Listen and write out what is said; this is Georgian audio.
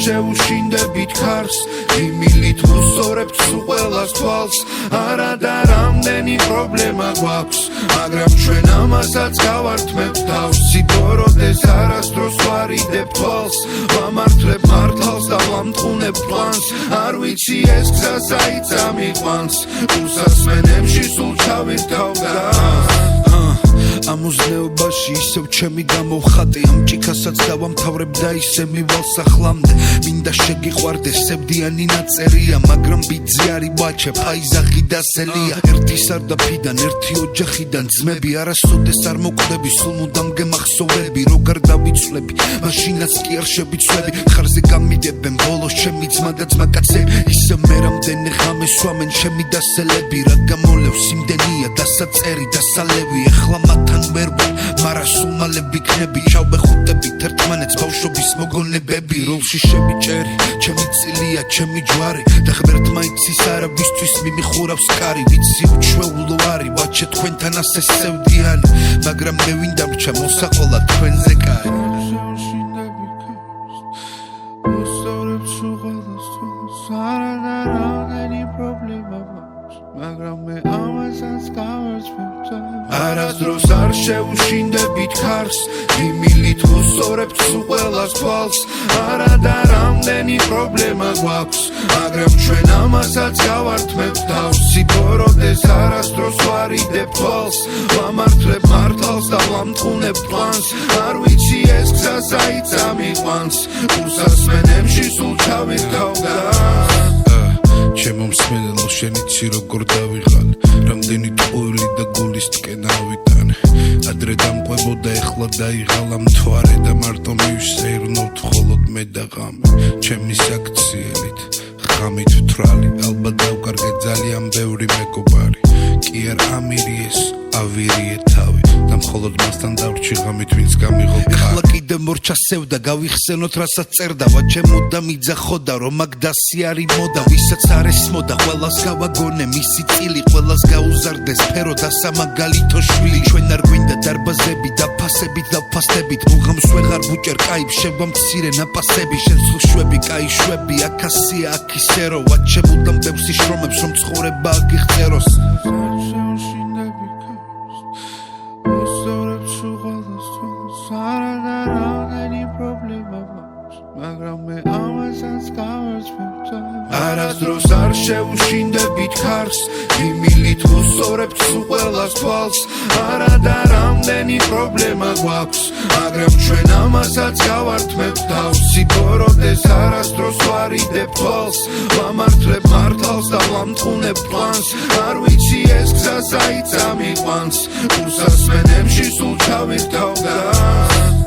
შევუშინდებით ქარს იმილით ვუსწორებთ სულ ყველას თვალს არა და რამდენი პრობლემა გვაქვს მაგრამ ჩვენ ამასაც გავართმევთ თავს სიბოროდეს არასდროს ვარიდებ თვალს ვამართლებ მართალს და ვამტყუნებ პლანს არ ვიცი ეს გზა საით წამიყვანს უსასმენებში სულ ჩავირთავ ამოზნეობაში ისევ ჩემი გამოვხატე ამ ჭიქასაც დავამთავრებ და ისე მივალ სახლამდე მინდა შეგიყვარდეს სევდიანი ნაწერია მაგრამ ბიძი არის ბაჩე ფაიზაღი და სელია ერთი სარდაფიდან ერთი ოჯახიდან ძმები არასოდეს არ მოკვდები სულ მუდამ გემახსოვრები როგარ დავიცვლები მაშინაც კი არ შევიცვლები ხარზე გამიდებენ ბოლოს ჩემი ძმა და ძმაკაცები ისე მე რამდენი ღამე სვამენ ჩემი დასელები რა გამოლევს იმდენია დასაწერი დასალევი ეხლა მათთან ვერ ვარ მარა სულ მალე ვიქნები ჩავბეხუტებით ერთმანეთს ბავშვობის მოგონებები როლში შევიჭერი ჩემი წილია ჩემი ჯვარი და ღმერთმა იცის არავისთვის მიმიხურავს კარი ვიცი უჩვეულო არის ვაჩე თქვენთან ასე სევდიანი მაგრამ მე ვინდა მრჩა მოსაყოლა თქვენზე კარი მაგრამ მე ამასაც გავარცხევ არასდროს არ შევუშინდებით ქარს იმილით ვუსწორებთ სულ ყველას თვალს არა და რამდენი პრობლემა გვაქვს მაგრამ ჩვენ ამასაც გავართმევთ თავს სიბოროდეს არასდროს ვარიდებ თვალს ვამართლებ მართალს და ვამტყუნებ პლანს არ ვიცი ეს გზა საით წამიყვანს უსასმენებში სულ ჩავირთავ ჩემო მსმენელო შენიცი როგორ დავიღალე რამდენი ტყუილი და გულის ტკენა ავიტანე ადრე დამყვებოდა ეხლა დაიღალა მთვარე და მარტო მივსეირნობთ მხოლოდ მე და ღამე ჩემი საქციელით ღამით ვთვრალი ალბათ დავკარგე ძალიან ბევრი მეგობარი კი არ ამირიეს ავირიე თავი და მხოლოდ მასთან დავრჩი ღამით ვინც გამიღო ეხლა კიდე მორჩა სევდა გავიხსენოთ რასაც წერდა ვაჩე მოდა მიძახოდა რომ აქ დასი არის მოდა ვისაც არ ესმოდა ყველას გავაგონე მისი წილი ყველას გაუზარდეს ფერო და სამაგალითო შვილი ჩვენ არ გვინდა დარბაზები და ფასებით და ფასტებით მუღამს ვეღარ ვუჭერ კაი შევა მცირე ნაპასები შენ სულ შვები კაი შვები აქ ასია აქ ისერო ვაჩე მუდამ ბევრს იშრომებს რომ ცხოვრება აგიღწეროს არასდროს არ შევუშინდებით ქარს იმილით ვუსწორებთ სულ ყველას თვალს არა და რამდენი პრობლემა გვაქვს მაგრამ ჩვენ ამასაც გავართმევთ თავს სიბოროდეს არასდროს ვარიდებ თვალს ვამართლებ მართალს და ვამტყუნებ პლანს არ ვიცი ეს გზა საით წამიყვანს უსასმენებში სულ ჩავირთავ